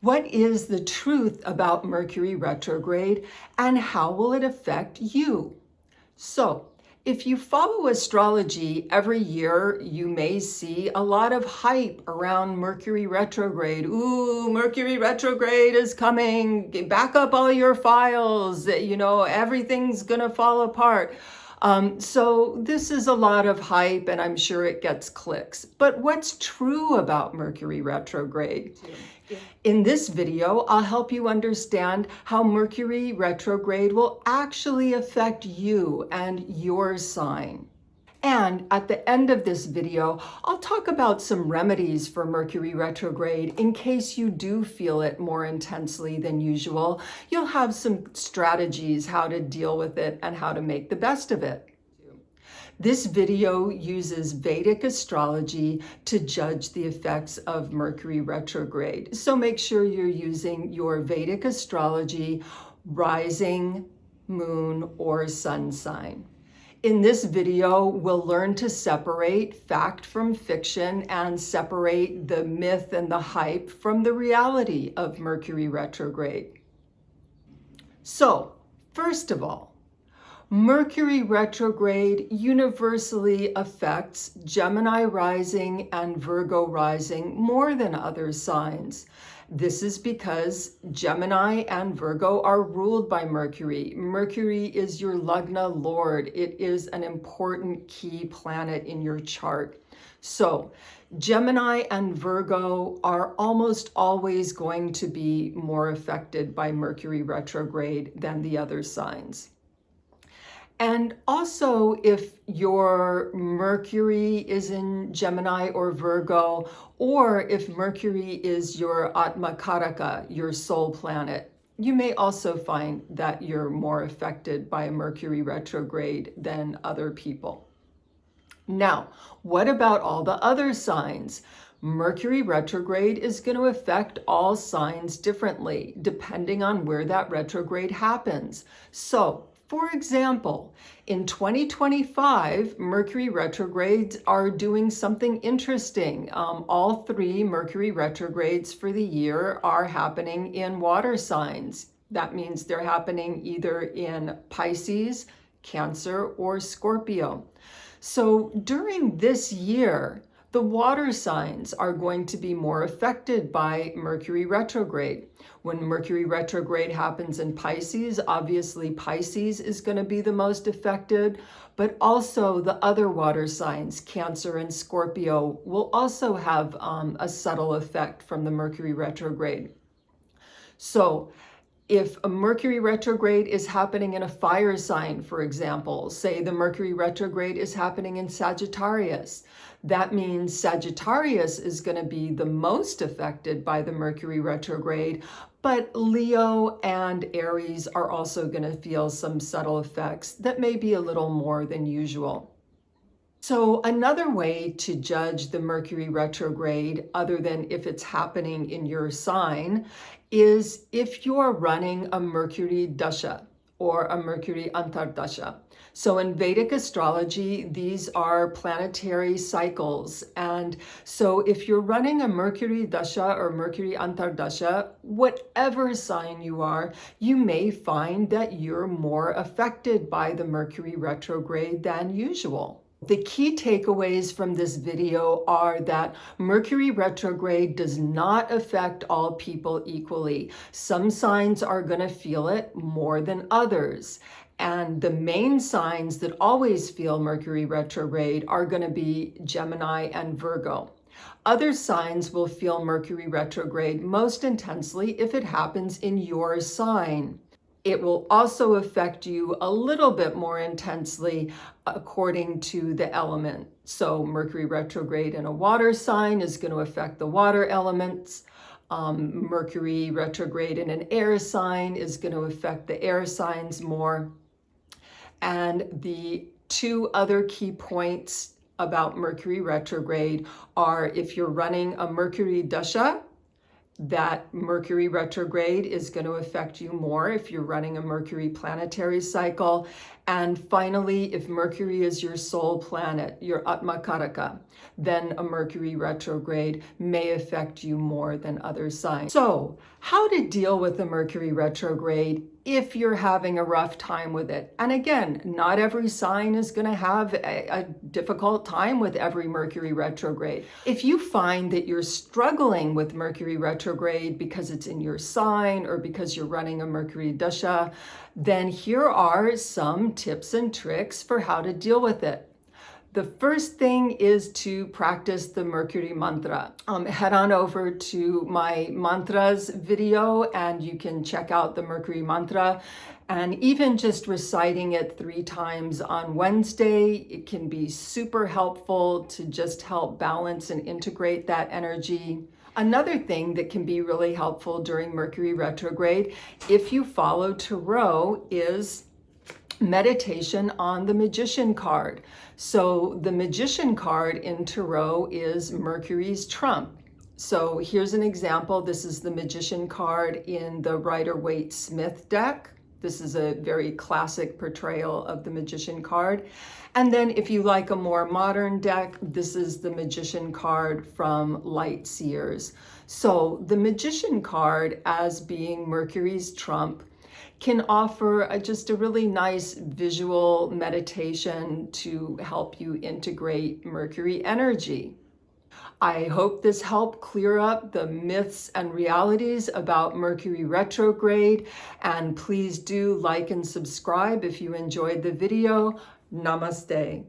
What is the truth about Mercury retrograde and how will it affect you? So, if you follow astrology every year, you may see a lot of hype around Mercury retrograde. Ooh, Mercury retrograde is coming. Back up all your files. Everything's going to fall apart. So this is a lot of hype and I'm sure it gets clicks. But what's true about Mercury retrograde? In this video, I'll help you understand how Mercury retrograde will actually affect you and your sign. And at the end of this video, I'll talk about some remedies for Mercury retrograde in case you do feel it more intensely than usual. You'll have some strategies how to deal with it and how to make the best of it. This video uses Vedic astrology to judge the effects of Mercury retrograde. So make sure you're using your Vedic astrology, rising, moon, or sun sign. In this video, we'll learn to separate fact from fiction and separate the myth and the hype from the reality of Mercury retrograde. So, first of all, Mercury retrograde universally affects Gemini rising and Virgo rising more than other signs. This is because Gemini and Virgo are ruled by Mercury. Mercury is your Lagna Lord. It is an important key planet in your chart. So Gemini and Virgo are almost always going to be more affected by Mercury retrograde than the other signs. And also, if your Mercury is in Gemini or Virgo, or if Mercury is your Atmakaraka, your soul planet, you may also find that you're more affected by Mercury retrograde than other people. Now, what about all the other signs? Mercury retrograde is going to affect all signs differently, depending on where that retrograde happens. So, for example, in 2025, Mercury retrogrades are doing something interesting. All three Mercury retrogrades for the year are happening in water signs. That means they're happening either in Pisces, Cancer, or Scorpio. So during this year, the water signs are going to be more affected by Mercury retrograde. When Mercury retrograde happens in Pisces, obviously Pisces is going to be the most affected, but also the other water signs, Cancer and Scorpio, will also have a subtle effect from the Mercury retrograde. So if a Mercury retrograde is happening in a fire sign, for example, say the Mercury retrograde is happening in Sagittarius, that means Sagittarius is going to be the most affected by the Mercury retrograde, but Leo and Aries are also going to feel some subtle effects that may be a little more than usual. So another way to judge the Mercury retrograde, other than if it's happening in your sign, is if you're running a Mercury Dasha or a Mercury Antardasha. So in Vedic astrology, these are planetary cycles. And so if you're running a Mercury Dasha or Mercury Antardasha, whatever sign you are, you may find that you're more affected by the Mercury retrograde than usual. The key takeaways from this video are that Mercury retrograde does not affect all people equally. Some signs are going to feel it more than others. And the main signs that always feel Mercury retrograde are going to be Gemini and Virgo. Other signs will feel Mercury retrograde most intensely if it happens in your sign. It will also affect you a little bit more intensely according to the element. So Mercury retrograde in a water sign is going to affect the water elements. Mercury retrograde in an air sign is going to affect the air signs more. And the two other key points about Mercury retrograde are if you're running a Mercury Dasha that Mercury retrograde is going to affect you more if you're running a Mercury planetary cycle. And finally, if Mercury is your soul planet, your Atmakaraka, then a Mercury retrograde may affect you more than other signs. So, how to deal with the Mercury retrograde if you're having a rough time with it. And again, not every sign is going to have a difficult time with every Mercury retrograde. If you find that you're struggling with Mercury retrograde because it's in your sign or because you're running a Mercury Dasha, then here are some tips and tricks for how to deal with it. The first thing is to practice the Mercury mantra. Head on over to my mantras video and you can check out the Mercury mantra. And even just reciting it 3 times on Wednesday, it can be super helpful to just help balance and integrate that energy. Another thing that can be really helpful during Mercury retrograde, if you follow Tarot, is meditation on the Magician card. So the Magician card in Tarot is Mercury's trump. So here's an example. This is the Magician card in the Rider-Waite-Smith deck. This is a very classic portrayal of the Magician card. And then if you like a more modern deck, this is the Magician card from Light Seers. So the Magician card, as being Mercury's trump, can offer just a really nice visual meditation to help you integrate Mercury energy. I hope this helped clear up the myths and realities about Mercury retrograde, and please do like and subscribe if you enjoyed the video. Namaste.